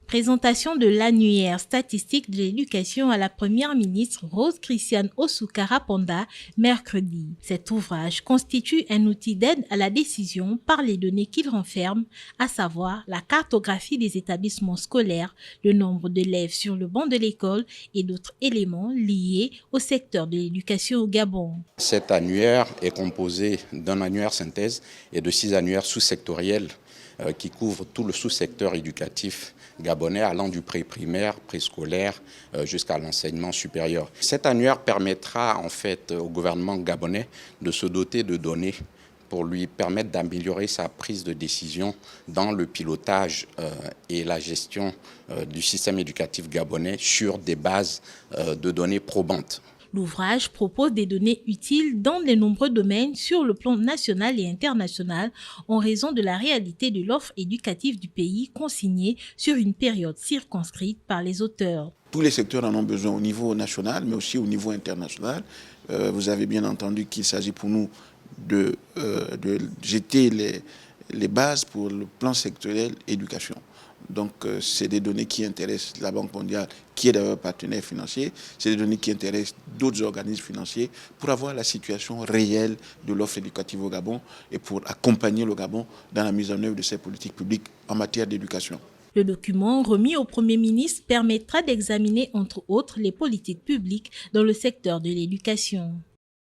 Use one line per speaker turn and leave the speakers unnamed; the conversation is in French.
Présentation de l'annuaire statistique de l'éducation à la première ministre Rose Christiane Osunkara Panda mercredi. Cet ouvrage constitue un outil d'aide à la décision par les données qu'il renferme, à savoir la cartographie des établissements scolaires, le nombre d'élèves sur le banc de l'école et d'autres éléments liés au secteur de l'éducation au Gabon.
Cet annuaire est composé d'un annuaire synthèse et de 6 annuaires sous-sectoriels qui couvrent tout le sous-secteur éducatif gabonais allant du pré-primaire, préscolaire jusqu'à l'enseignement supérieur. Cet annuaire permettra en fait au gouvernement gabonais de se doter de données pour lui permettre d'améliorer sa prise de décision dans le pilotage et la gestion du système éducatif gabonais sur des bases de données probantes.
L'ouvrage propose des données utiles dans de nombreux domaines sur le plan national et international en raison de la réalité de l'offre éducative du pays consignée sur une période circonscrite par les auteurs.
Tous les secteurs en ont besoin au niveau national, mais aussi au niveau international. Vous avez bien entendu qu'il s'agit pour nous de jeter les bases pour le plan sectoriel éducation. Donc, c'est des données qui intéressent la Banque mondiale, qui est d'ailleurs partenaire financier. C'est des données qui intéressent d'autres organismes financiers pour avoir la situation réelle de l'offre éducative au Gabon et pour accompagner le Gabon dans la mise en œuvre de ses politiques publiques en matière d'éducation.
Le document remis au Premier ministre permettra d'examiner, entre autres, les politiques publiques dans le secteur de l'éducation.